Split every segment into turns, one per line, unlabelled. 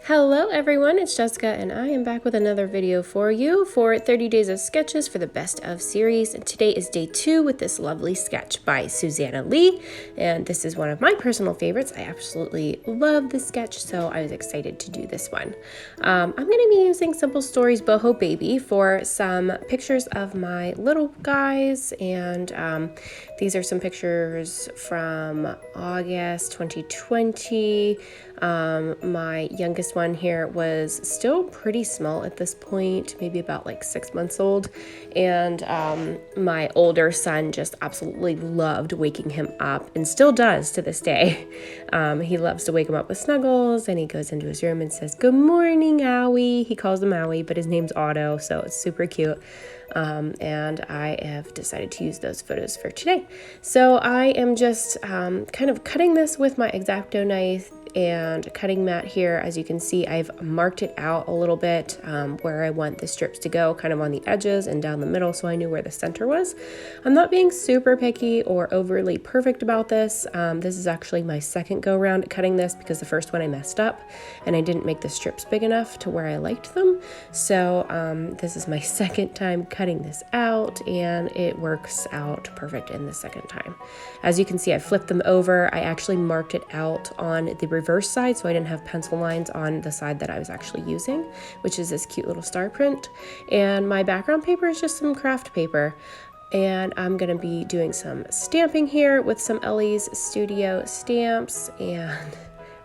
Hello everyone, it's Jessica and I am back with another video for you for 30 Days of Sketches for the Best of series. And today is day 2 with this lovely sketch by Susanna Lee. And this is one of my personal favorites. I absolutely love this sketch, so I was excited to do this one. I'm going to be using Simple Stories Boho Baby for some pictures of my little guys. And these are some pictures from August 2020. My youngest one here was still pretty small at this point, maybe about like 6 months old. And my older son just absolutely loved waking him up and still does to this day. He loves to wake him up with snuggles, and he goes into his room and says, "Good morning, Owie." He calls him Owie, but his name's Otto, so it's super cute. And I have decided to use those photos for today. So I am just kind of cutting this with my X-Acto knife and cutting mat here. As you can see, I've marked it out a little bit where I want the strips to go, kind of on the edges and down the middle, so I knew where the center was. I'm not being super picky or overly perfect about this. This is actually my second go around at cutting this because the first one I messed up and I didn't make the strips big enough to where I liked them. So this is my second time cutting this out, and it works out perfect in the second time. As you can see, I flipped them over. I actually marked it out on the reverse side, so I didn't have pencil lines on the side that I was actually using, which is this cute little star print. And my background paper is just some craft paper. And I'm gonna be doing some stamping here with some Elle's Studio stamps. And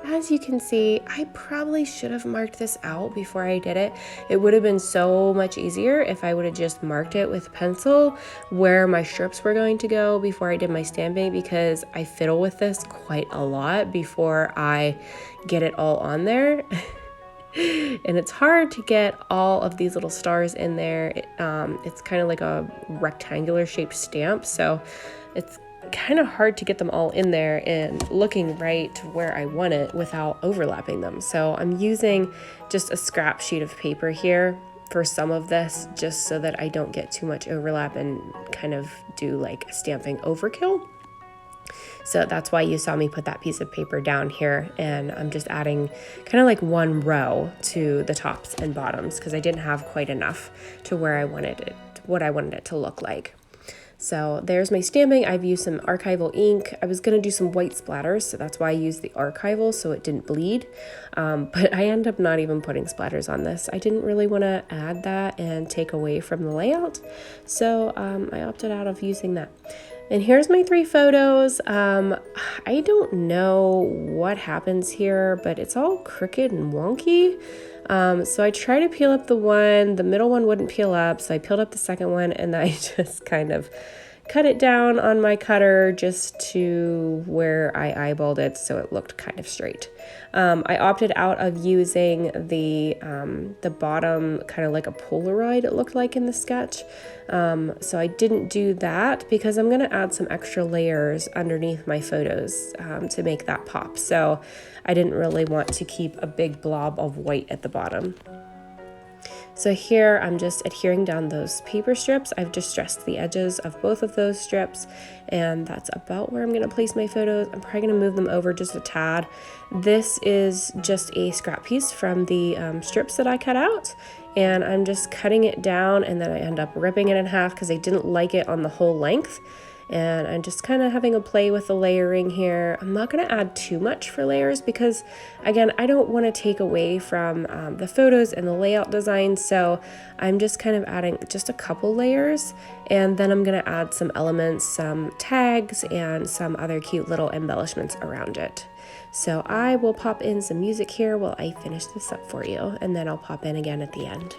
as you can see, I probably should have marked this out before I did it. It would have been so much easier if I would have just marked it with pencil where my strips were going to go before I did my stamping, because I fiddle with this quite a lot before I get it all on there. And it's hard to get all of these little stars in there. It's kind of like a rectangular shaped stamp, so it's kind of hard to get them all in there and looking right to where I want it without overlapping them. So I'm using just a scrap sheet of paper here for some of this, just so that I don't get too much overlap and kind of do like a stamping overkill. So that's why you saw me put that piece of paper down here, and I'm just adding kind of like one row to the tops and bottoms because I didn't have quite enough to where I wanted it, what I wanted it to look like. So there's my stamping. I've used some archival ink. I was gonna do some white splatters, so that's why I used the archival so it didn't bleed. But I ended up not even putting splatters on this. I didn't really want to add that and take away from the layout, so I opted out of using that. And here's my 3 photos. I don't know what happens here, but it's all crooked and wonky. So I tried to peel up the middle one wouldn't peel up, so I peeled up the second one, and I just kind of cut it down on my cutter just to where I eyeballed it so it looked kind of straight. I opted out of using the bottom kind of like a Polaroid it looked like in the sketch. So I didn't do that because I'm going to add some extra layers underneath my photos to make that pop. So I didn't really want to keep a big blob of white at the bottom. So here I'm just adhering down those paper strips. I've distressed the edges of both of those strips, and that's about where I'm going to place my photos. I'm probably going to move them over just a tad. This is just a scrap piece from the strips that I cut out, and I'm just cutting it down, and then I end up ripping it in half because I didn't like it on the whole length. And I'm just kind of having a play with the layering here. I'm not going to add too much for layers because, again, I don't want to take away from the photos and the layout design. So I'm just kind of adding just a couple layers, and then I'm going to add some elements, some tags, and some other cute little embellishments around it. So I will pop in some music here while I finish this up for you, and then I'll pop in again at the end.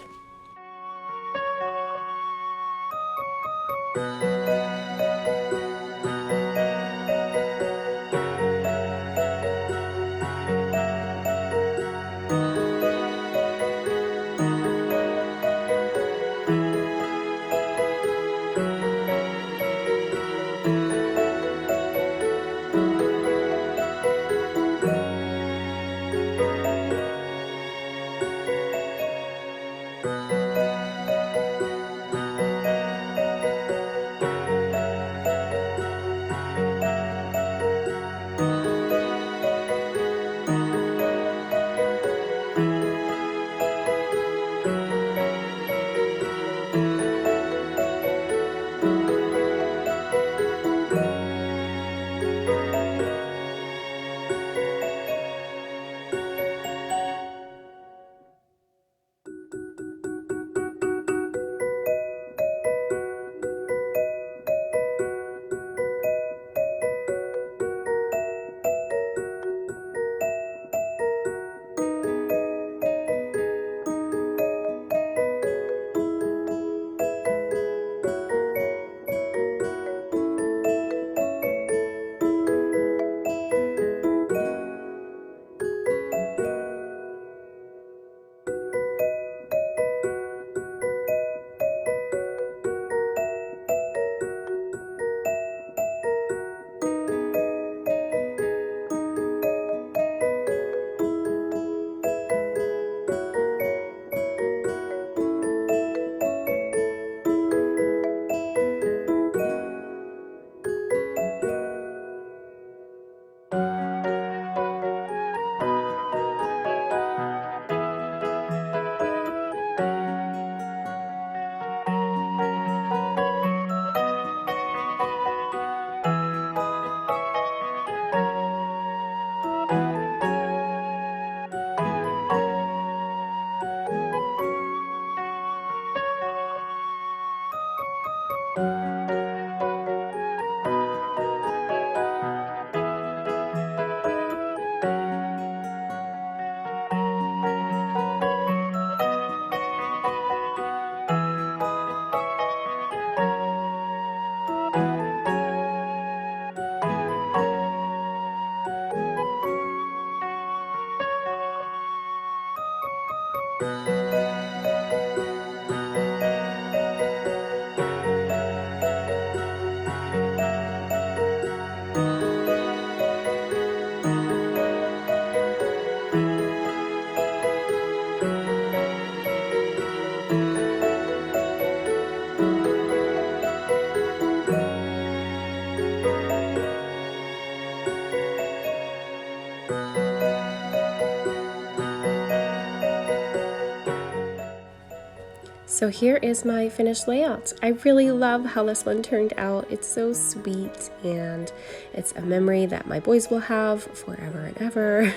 So here is my finished layout. I really love how this one turned out. It's so sweet, and it's a memory that my boys will have forever and ever.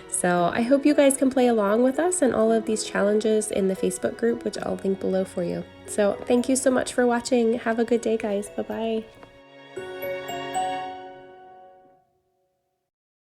So I hope you guys can play along with us in all of these challenges in the Facebook group, which I'll link below for you. So thank you so much for watching. Have a good day, guys. Bye-bye.